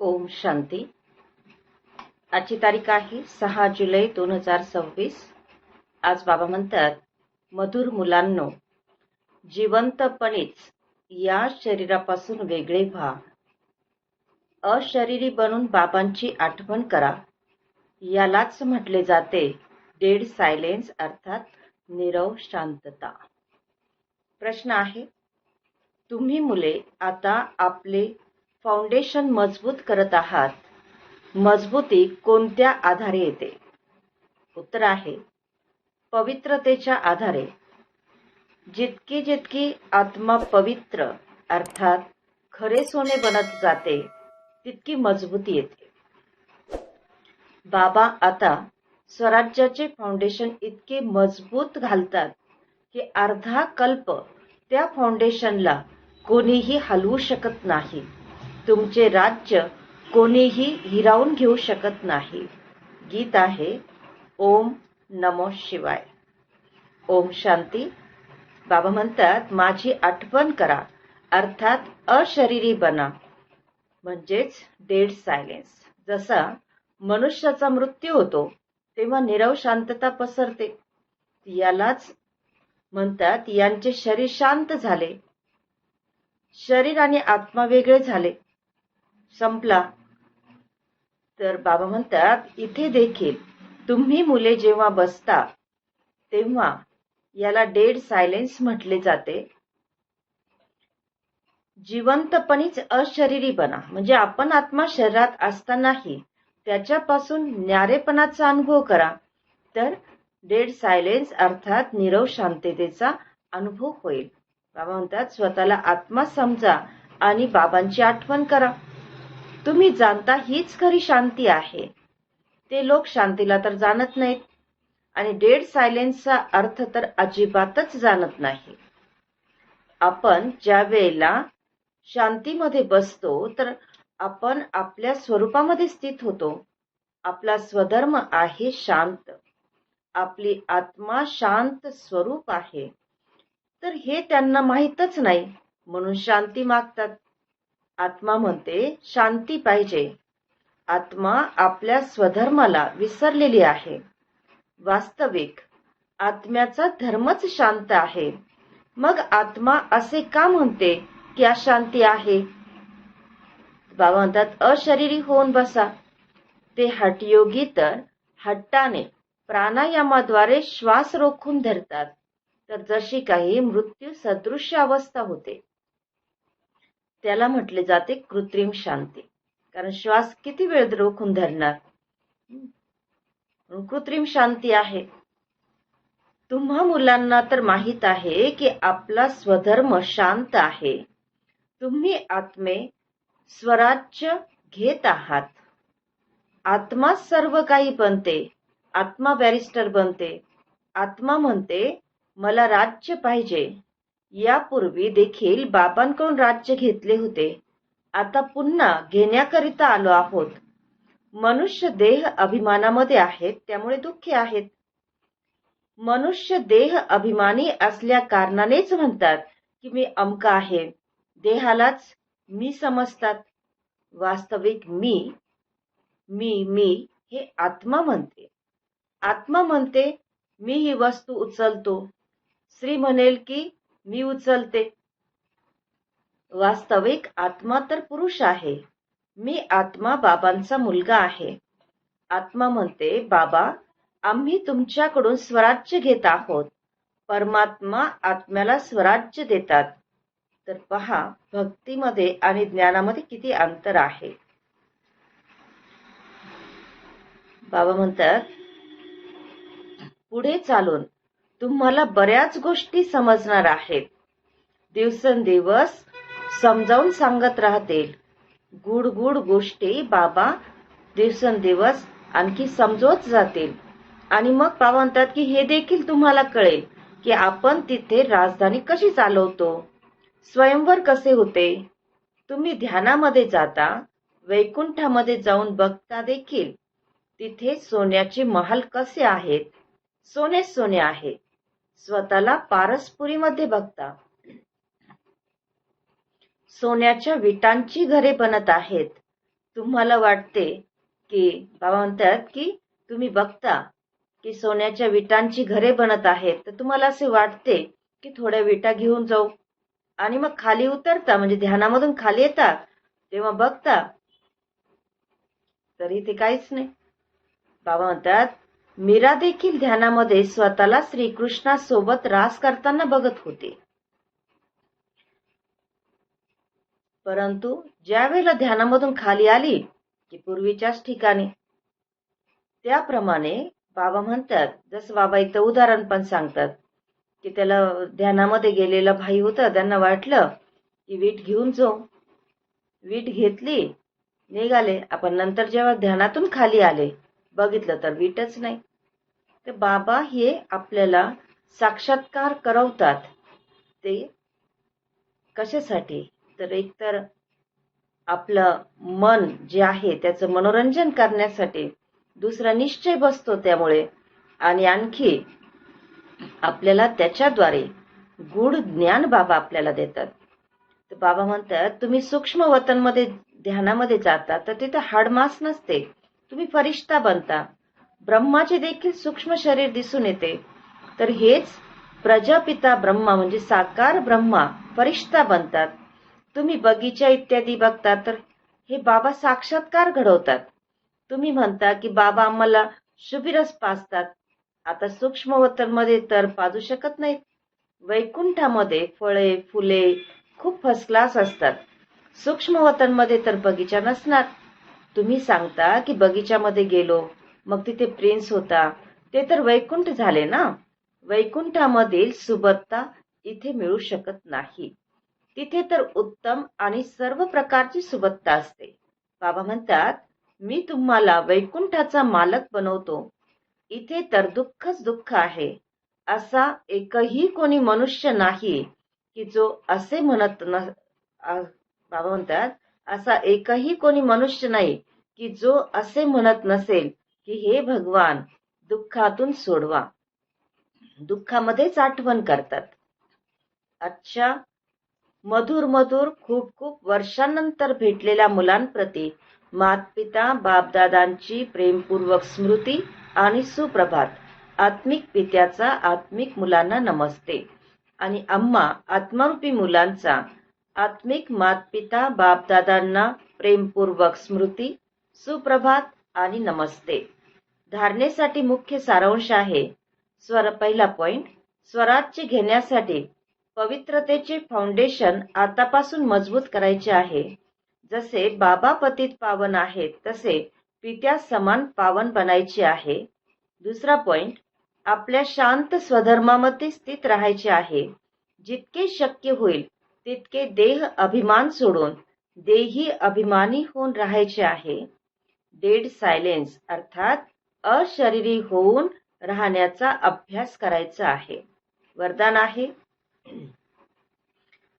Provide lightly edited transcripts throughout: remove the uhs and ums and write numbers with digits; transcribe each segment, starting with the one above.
ओम शांती. आजची तारीख आहे 6 जुलै 2026. आज बाबा म्हणतात, मधुर मुलांनो, जिवंतपणीच या शरीरापासून वेगळे व्हा. अशरीरी बनून बाबांची आठवण करा. यालाच म्हटले जाते डेड सायलेन्स, अर्थात नीरव शांतता. प्रश्न आहे, तुम्ही मुले आता आपले फाउंडेशन मजबूत करत आहात. मजबूती कोणत्या आधारे येते? उत्तर आहे, पवित्रतेच्या आधारे. जितकी जितकी आत्मा पवित्र अर्थात खरे सोने बनत जाते तितकी मजबूती येते. बाबा आता स्वराज्याचे फाउंडेशन इतके मजबूत घालतात की अर्धा कल्प त्या फाउंडेशनला कोणीही हलवू शकत नाही. तुमचे राज्य कोणीही हिरावून घेऊ शकत नाही. गीत आहे, ओम नमो शिवाय. ओम शांती. बाबा म्हणतात, माझी आठवण करा अर्थात अशरीरी बना, म्हणजेच डेड सायलेन्स. जसा मनुष्याचा मृत्यू होतो तेव्हा नीरव शांतता पसरते. यालाच म्हणतात, यांचे शरीर शांत झाले. शरीर आणि आत्मा वेगळे झाले, संपला. तर बाबा म्हणतात, इथे देखील तुम्ही मुले जेव्हा बसता तेव्हा याला डेड सायलेन्स म्हटले जाते. जिवंतपणीच अशरीरी बना, म्हणजे आपण आत्मा शरीरात असतानाही त्याच्यापासून न्यारेपणाचा अनुभव करा. तर डेड सायलेन्स अर्थात नीरव शांततेचा अनुभव होईल. बाबा म्हणतात, स्वतःला आत्मा समजा आणि बाबांची आठवण करा. तुम्ही जाणता हीच खरी शांती आहे. ते लोक शांतीला तर जाणत नाहीत आणि डेड सायलेन्सचा अर्थ तर अजिबातच जाणत नाही. आपण ज्या वेळेला शांतीमध्ये बसतो तर आपण आपल्या स्वरूपामध्ये स्थित होतो. आपला स्वधर्म आहे शांत. आपली आत्मा शांत स्वरूप आहे. तर हे त्यांना माहीतच नाही, म्हणून शांती मागतात. आत्मा म्हणते शांती पाहिजे. आत्मा आपल्या स्वधर्माला विसरलेली आहे. वास्तविक आत्म्याचा धर्मच शांत आहे. मग आत्मा असे का म्हणते की अशांती आहे? बाबा म्हणतात, अशरीरी होऊन बसा. ते हठयोगी तर हट्टाने प्राणायामाद्वारे श्वास रोखून धरतात, तर जशी काही मृत्यू सदृश्य अवस्था होते त्याला म्हटले जाते कृत्रिम शांती. कारण श्वास किती वेळ रोखून धरणार, कृत्रिम शांती आहे. तुम्हा मुलांना तर माहित आहे की आपला स्वधर्म शांत आहे. तुम्ही आत्मे स्वराज्य घेत आहात. आत्मा सर्व काही बनते. आत्मा बॅरिस्टर बनते. आत्मा म्हणते मला राज्य पाहिजे. यापूर्वी देखील बाबांकडून राज्य घेतले होते. आता पुन्हा घेण्याकरिता आलो आहोत. मनुष्य देह अभिमानामध्ये आहेत, त्यामुळे दुःखी आहेत. मनुष्य देह अभिमानी असल्या कारणानेच म्हणतात की मी अमका आहे. देहालाच मी समजतात. वास्तविक मी मी मी हे आत्मा म्हणते. आत्मा म्हणते मी ही वस्तू उचलतो. श्री म्हणेल की मी उचलते. वास्तविक आत्मा तर पुरुष आहे. मी आत्मा बाबांचा मुलगा आहे. आत्मा म्हणते, बाबा आम्ही तुमच्याकडून स्वराज्य घेत आहोत. परमात्मा आत्म्याला स्वराज्य देतात. तर पहा, भक्तीमध्ये आणि ज्ञानामध्ये किती अंतर आहे. बाबा म्हणतात, पुढे चालून तुम्हाला बऱ्याच गोष्टी समजणार आहेत. दिवसेंदिवस समजावून सांगत राहतील. गुड गुड गोष्टी बाबा दिवसेंदिवस आणखी समजवत जातील. आणि मग बाबा म्हणतात की हे देखील तुम्हाला कळेल की आपण तिथे राजधानी कशी चालवतो, स्वयंवर कसे होते. तुम्ही ध्यानामध्ये जाता, वैकुंठामध्ये जाऊन बघता देखील तिथे सोन्याचे महाल कसे आहेत. सोने सोने आहे. स्वतःला पारसपुरीमध्ये बघता, सोन्याच्या विटांची घरे बनत आहेत. तुम्हाला वाटते की बाबा म्हणतात की तुम्ही बघता की सोन्याच्या विटांची घरे बनत आहेत, तर तुम्हाला असे वाटते की थोड्या विटा घेऊन जाऊ, आणि मग खाली उतरता म्हणजे ध्यानामधून खाली येता तेव्हा बघता तरी ते काहीच नाही. बाबा म्हणतात मीरा देखील ध्यानामध्ये स्वतःला श्रीकृष्णासोबत रास करताना बघत होते. परंतु ज्या वेळेला ध्यानामधून खाली आली की पूर्वीच्याच ठिकाणी. त्याप्रमाणे बाबा म्हणतात, जसं बाबा इथं उदाहरण पण सांगतात की त्याला ध्यानामध्ये गेलेला भाई होता, त्यांना वाटलं की वीट घेऊन जाऊ. वीट घेतली, निघाले. आपण नंतर जेव्हा ध्यानातून खाली आले बघितलं तर वीटच नाही. तर बाबा हे आपल्याला साक्षात्कार करवतात. ते कशासाठी? तर एकतर आपलं मन जे आहे त्याचं मनोरंजन करण्यासाठी, दुसरा निश्चय बसतो त्यामुळे, आणि आणखी आपल्याला त्याच्याद्वारे गूढ ज्ञान बाबा आपल्याला देतात. तर बाबा म्हणतात तुम्ही सूक्ष्म वतनमध्ये ध्यानामध्ये जाता तर तिथे हाडमास नसते, तुम्ही फरिश्ता बनता. ब्रह्माचे देखील सूक्ष्म शरीर दिसून येते. तर हेच प्रजापिता ब्रह्मा म्हणजे साकार ब्रह्मा फरिश्ता बनतात. तुम्ही बगीचा इत्यादी बघता तर हे बाबा साक्षात्कार घडवतात. तुम्ही म्हणता की बाबा आम्हाला शुभिरस पाजतात. आता सूक्ष्म वतनमध्ये तर पाजू शकत नाहीत. वैकुंठामध्ये फळे फुले खूप फर्स्ट क्लास असतात. सूक्ष्म वतनमध्ये तर बगीचा नसणार. तुम्ही सांगता की बगीच्यामध्ये गेलो, मग तिथे प्रिन्स होता, ते तर वैकुंठ झाले ना. वैकुंठामधील सुबत्ता इथे मिळू शकत नाही. तिथे तर उत्तम आणि सर्व प्रकारची सुबत्ता असते. बाबा म्हणतात मी तुम्हाला वैकुंठाचा मालक बनवतो. इथे तर दुःखच दुःख आहे. असा एकही कोणी मनुष्य नाही की जो असे म्हणत बाबा म्हणतात असा एकही कोणी मनुष्य नाही की जो असे म्हणत नसेल की हे भगवान दुःखातून सोडवा. दुःखामध्येच आठवण करतात. अच्छा, मधुर मधुर खूप खूप वर्षांनंतर भेटलेल्या मुलांप्रती मातपिता बापदादांची प्रेमपूर्वक स्मृती आणि सुप्रभात. आत्मिक पित्याचा आत्मिक मुलांना नमस्ते, आणि आम्हा आत्मरूपी मुलांचा आत्मिक मातपिता बापदादांना प्रेमपूर्वक स्मृती, सुप्रभात आणि नमस्ते. धारणेसाठी मुख्य सारांश आहे. पहिला पॉइंट, स्वराज्य घेण्यासाठी पवित्रतेचे फाउंडेशन आतापासून मजबूत करायचे आहे. जसे बाबा पतित पावन आहेत तसे पित्या समान पावन बनायचे आहे. दुसरा पॉइंट, आपल्या शांत स्वधर्मामध्ये स्थित राहायचे आहे. जितके शक्य होईल तितके देह अभिमान सोडून देही अभिमानी होऊन राहायचे आहे. डेड सायलेन्स अर्थात अशरीरी होऊन राहण्याचा अभ्यास करायचा आहे. वरदान आहे,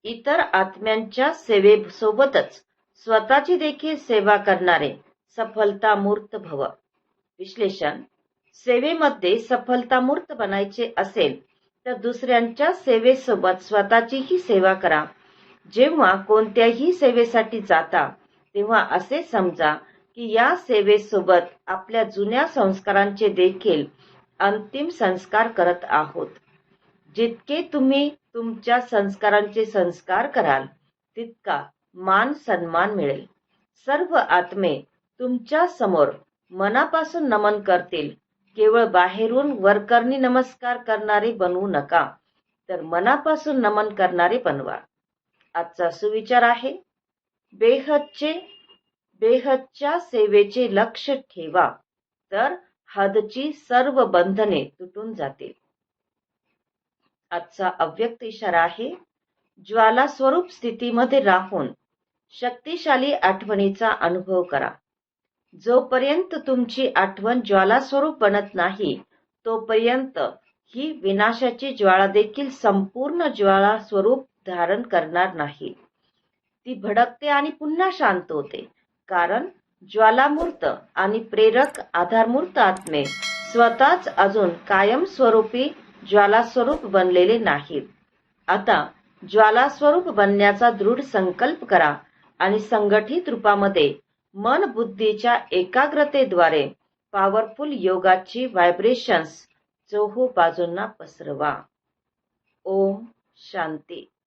इतर आत्म्यांच्या सेवेसोबतच स्वतःची देखील सेवा करणारे सफलता मूर्त भव. विश्लेषण, सेवेमध्ये सफलता मूर्त बनायचे असेल तर दुसऱ्यांच्या सेवेसोबत स्वतःचीही सेवा करा. जेव्हा कोणत्याही सेवेसाठी जाता तेव्हा असे समजा की या सेवेसोबत आपल्या जुन्या संस्कारांचे देखील अंतिम संस्कार करत आहोत. जितके तुम्ही तुमच्या संस्कारांचे संस्कार कराल तितका मान सन्मान मिळेल. सर्व आत्मे तुमच्या समोर मनापासून नमन करतील. केवळ बाहेरून वरकरणी नमस्कार करणारे बनवू नका, तर मनापासून नमन करणारे बनवा. आजचा सुविचार आहे, बेहदच्या सेवेचे लक्ष ठेवा तर हदची सर्व बंधने तुटून जातील. आजचा अव्यक्त इशारा आहे, ज्वाला स्वरूप स्थितीमध्ये राहून शक्तिशाली आठवणीचा अनुभव करा. जोपर्यंत तुमची आठवण ज्वाला स्वरूप बनत नाही तोपर्यंत ही विनाशाची ज्वाळा देखील संपूर्ण ज्वाला स्वरूप धारण करणार नाही. ती भडकते आणि पुन्हा शांत होते, कारण ज्वालामूर्त आणि प्रेरक आधारमूर्त आत्मे स्वतःच अजून कायमस्वरूपी ज्वालास्वरूप बनलेले नाहीत. आता ज्वालास्वरूप बनण्याचा दृढ संकल्प करा आणि संघटित रूपामध्ये मन बुद्धीच्या एकाग्रतेद्वारे पॉवरफुल योगाची व्हायब्रेशन्स चोहू बाजूंना पसरवा. ओम शांती.